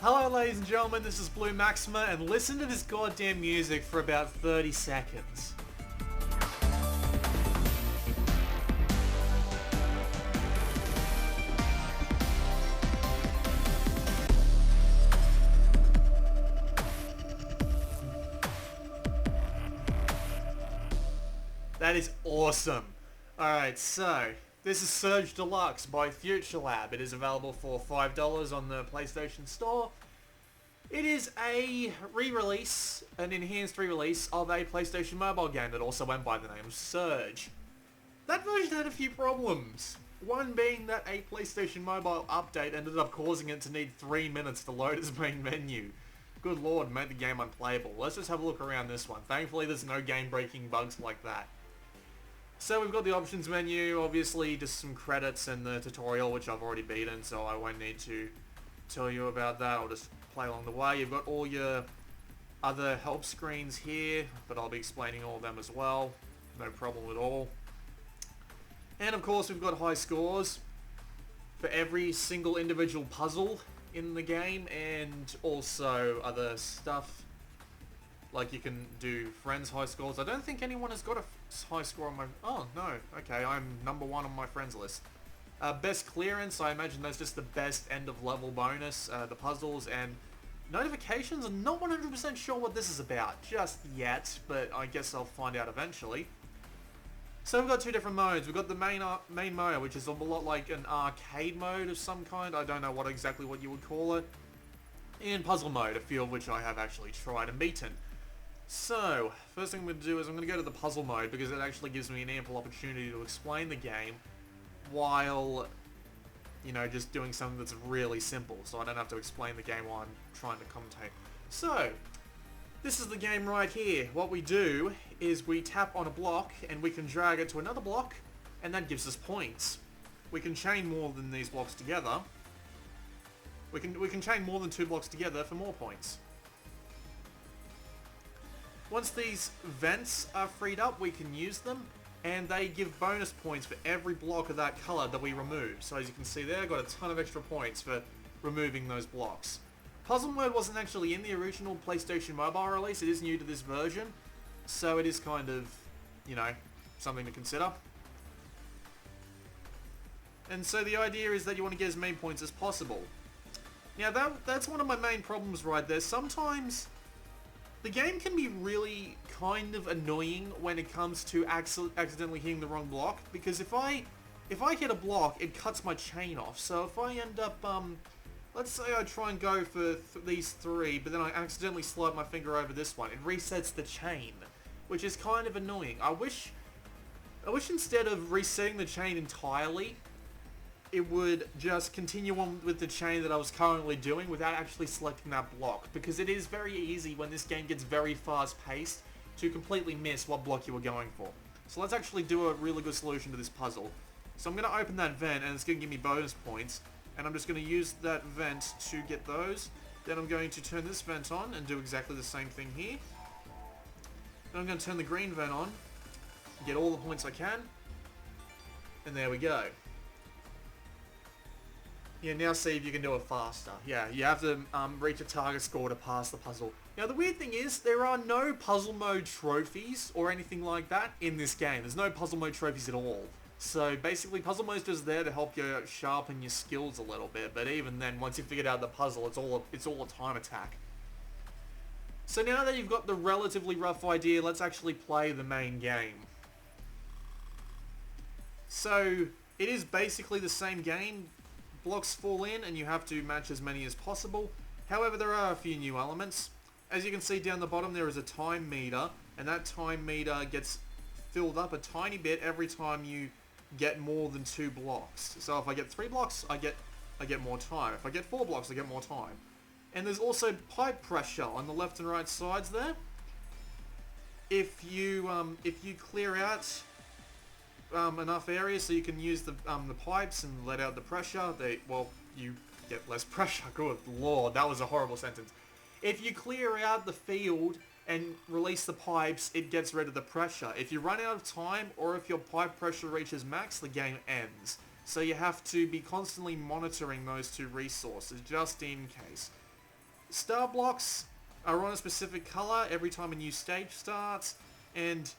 Hello ladies and gentlemen, this is Blue Maxima, and listen to this goddamn music for about 30 seconds. That is awesome. Alright, so, this is Surge Deluxe by Future Lab. It is available for $5 on the PlayStation Store. It is a re-release, an enhanced re-release of a PlayStation mobile game that also went by the name of Surge. That version had a few problems. One being that a PlayStation mobile update ended up causing it to need 3 minutes to load its main menu. Good lord, made the game unplayable. Let's just have a look around this one. Thankfully there's no game-breaking bugs like that. So we've got the options menu, obviously just some credits and the tutorial, which I've already beaten, so I won't need to tell you about that. I'll just play along the way. You've got all your other help screens here, but I'll be explaining all of them as well. No problem at all. And of course we've got high scores for every single individual puzzle in the game, and also other stuff. Like you can do friends' high scores. I don't think anyone has got a high score on my... Oh, no. Okay, I'm number 1 on my friends list. Best clearance, I imagine that's just the best end of level bonus. The puzzles and notifications, I'm not 100% sure what this is about just yet, but I guess I'll find out eventually. So we've got two different modes. We've got the main mode, which is a lot like an arcade mode of some kind. I don't know exactly what you would call it. And puzzle mode, a few of which I have actually tried and beaten. So, first thing I'm going to do is I'm going to go to the puzzle mode because it actually gives me an ample opportunity to explain the game while, you know, just doing something that's really simple, so I don't have to explain the game while I'm trying to commentate. So, this is the game right here. What we do is we tap on a block and we can drag it to another block, and that gives us points. We can chain more than these blocks together. We can chain more than 2 blocks together for more points. Once these vents are freed up, we can use them, and they give bonus points for every block of that color that we remove. So as you can see there, I got a ton of extra points for removing those blocks. Puzzle mode wasn't actually in the original PlayStation Mobile release. It is new to this version, so it is kind of, you know, something to consider. And so the idea is that you want to get as many points as possible. Now that's one of my main problems right there. Sometimes the game can be really kind of annoying when it comes to accidentally hitting the wrong block, because if I hit a block, it cuts my chain off. So if I end up, let's say I try and go for these 3, but then I accidentally slide my finger over this one, it resets the chain, which is kind of annoying. I wish instead of resetting the chain entirely, it would just continue on with the chain that I was currently doing without actually selecting that block, because it is very easy when this game gets very fast paced to completely miss what block you were going for. So let's actually do a really good solution to this puzzle. So I'm going to open that vent and it's going to give me bonus points, and I'm just going to use that vent to get those. Then I'm going to turn this vent on and do exactly the same thing here. Then I'm going to turn the green vent on, get all the points I can, and there we go. Yeah, now see if you can do it faster. Yeah, you have to reach a target score to pass the puzzle. Now the weird thing is, there are no puzzle mode trophies or anything like that in this game. There's no puzzle mode trophies at all. So basically puzzle mode's just there to help you sharpen your skills a little bit, but even then, once you've figured out the puzzle, it's all a time attack. So now that you've got the relatively rough idea, let's actually play the main game. So it is basically the same game. Blocks fall in and you have to match as many as possible. However, there are a few new elements. As you can see down the bottom, there is a time meter, and that time meter gets filled up a tiny bit every time you get more than 2 blocks. So if I get 3 blocks, I get more time. If I get 4 blocks, I get more time. And there's also pipe pressure on the left and right sides there. If you clear out enough area so you can use the pipes and let out the pressure, you get less pressure. Good lord, that was a horrible sentence. If you clear out the field and release the pipes, it gets rid of the pressure. If you run out of time, or if your pipe pressure reaches max, the game ends. So you have to be constantly monitoring those two resources, just in case. star blocks are on a specific color every time a new stage starts, and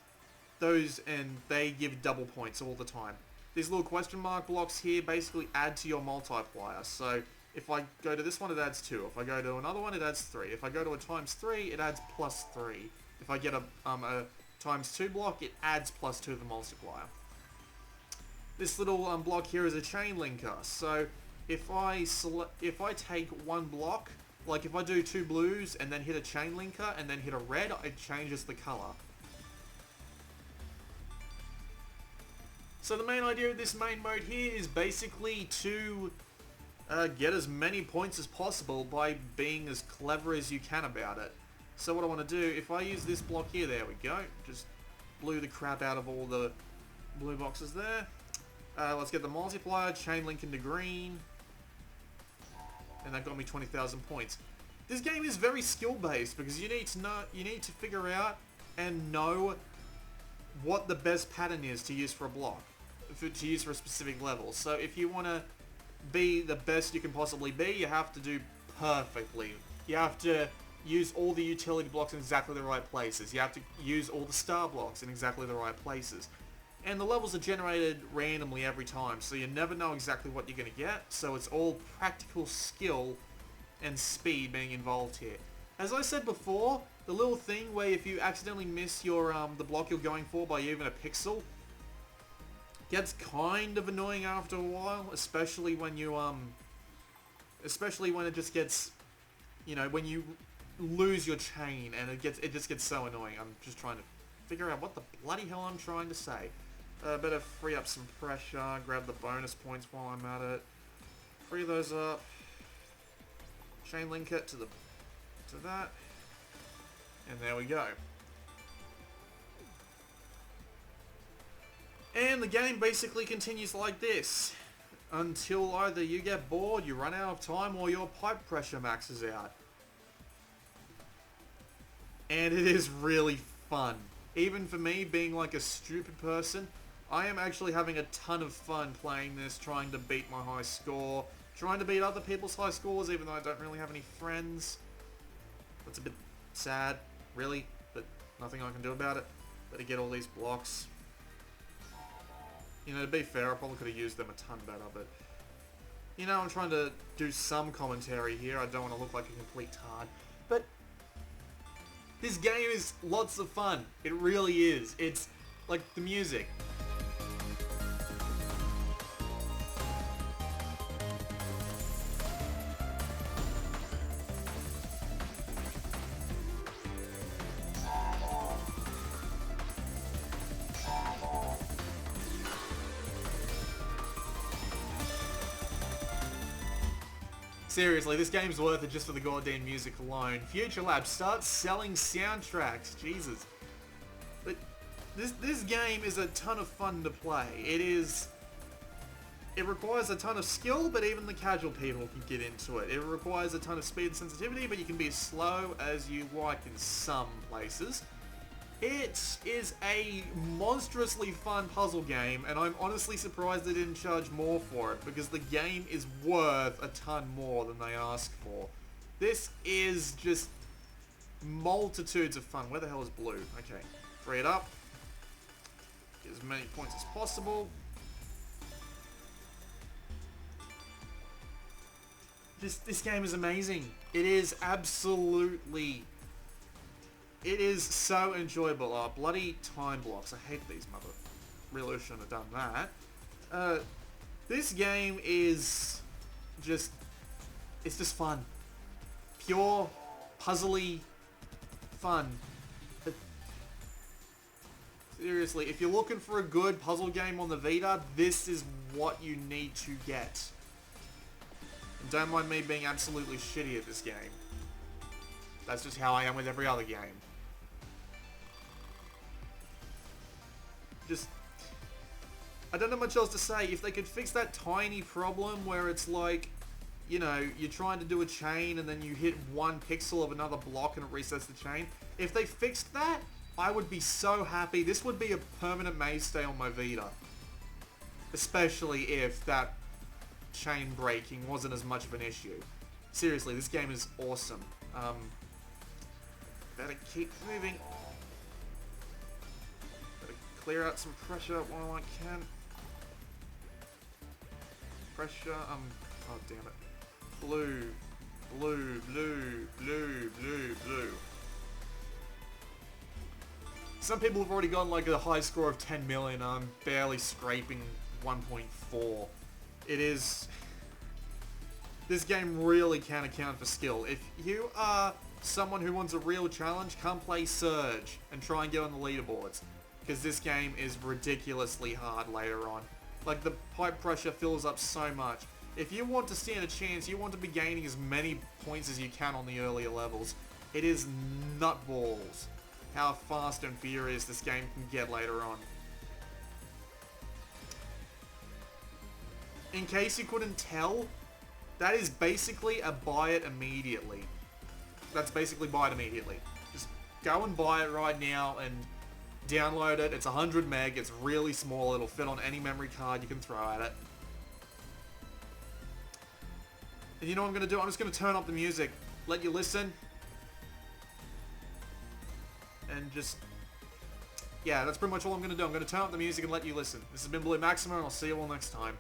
they give double points all the time. These little question mark blocks here basically add to your multiplier. So if I go to this one, it adds 2. If I go to another one, it adds 3. If I go to a times 3, it adds plus 3. If I get a times 2 block, it adds plus 2 to the multiplier. This little block here is a chain linker. So if I take one block, like if I do 2 blues and then hit a chain linker and then hit a red, it changes the color. So the main idea of this main mode here is basically to get as many points as possible by being as clever as you can about it. So what I want to do, if I use this block here, there we go, just blew the crap out of all the blue boxes there. Let's get the multiplier, chain link into green, and that got me 20,000 points. This game is very skill based because you need to figure out and know what the best pattern is to use for a block, to use for a specific level. So if you want to be the best you can possibly be, you have to do perfectly. You have to use all the utility blocks in exactly the right places. You have to use all the star blocks in exactly the right places. And the levels are generated randomly every time, so you never know exactly what you're going to get, so it's all practical skill and speed being involved here. As I said before, the little thing where if you accidentally miss your the block you're going for by even a pixel gets kind of annoying after a while, especially when you especially when it just gets, you know, when you lose your chain and it just gets so annoying. I'm just trying to figure out what the bloody hell I'm trying to say. Better free up some pressure, grab the bonus points while I'm at it. Free those up. Chain link it to that. And there we go. And the game basically continues like this until either you get bored, you run out of time, or your pipe pressure maxes out. And it is really fun. Even for me, being like a stupid person, I am actually having a ton of fun playing this, trying to beat my high score, trying to beat other people's high scores, even though I don't really have any friends. That's a bit sad, really, but nothing I can do about it. Better get all these blocks. You know, to be fair, I probably could have used them a ton better, but you know, I'm trying to do some commentary here. I don't want to look like a complete tard, but this game is lots of fun. It really is. It's like the music. Seriously, this game's worth it just for the goddamn music alone. Future Lab, start selling soundtracks. Jesus. But this game is a ton of fun to play. It requires a ton of skill, but even the casual people can get into it. It requires a ton of speed and sensitivity, but you can be as slow as you like in some places. It is a monstrously fun puzzle game, and I'm honestly surprised they didn't charge more for it, because the game is worth a ton more than they ask for. This is just multitudes of fun. Where the hell is blue? Okay, free it up. Get as many points as possible. This game is amazing. It is absolutely... It is so enjoyable. Oh, bloody time blocks. I hate these mother... Really shouldn't have done that. This game is just... It's just fun. Pure, puzzly fun. Seriously, if you're looking for a good puzzle game on the Vita, this is what you need to get. And don't mind me being absolutely shitty at this game. That's just how I am with every other game. Just... I don't know much else to say. If they could fix that tiny problem where it's like, you know, you're trying to do a chain and then you hit one pixel of another block and it resets the chain. If they fixed that, I would be so happy. This would be a permanent mainstay on my Vita. Especially if that chain breaking wasn't as much of an issue. Seriously, this game is awesome. Better keep moving. Better clear out some pressure while I can. Pressure, oh damn it. Blue, blue, blue, blue, blue, blue. Some people have already gotten like a high score of 10 million. I'm barely scraping 1.4. It is... This game really can account for skill. If you are someone who wants a real challenge, come play Surge and try and get on the leaderboards. Because this game is ridiculously hard later on. Like, the pipe pressure fills up so much. If you want to stand a chance, you want to be gaining as many points as you can on the earlier levels. It is nutballs how fast and furious this game can get later on. In case you couldn't tell, that is basically a buy it immediately. That's basically buy it immediately. Just go and buy it right now and download it. It's 100 meg. It's really small. It'll fit on any memory card you can throw at it. And you know what I'm going to do? I'm just going to turn up the music, let you listen. And just... yeah, that's pretty much all I'm going to do. I'm going to turn up the music and let you listen. This has been Blue Maxima, and I'll see you all next time.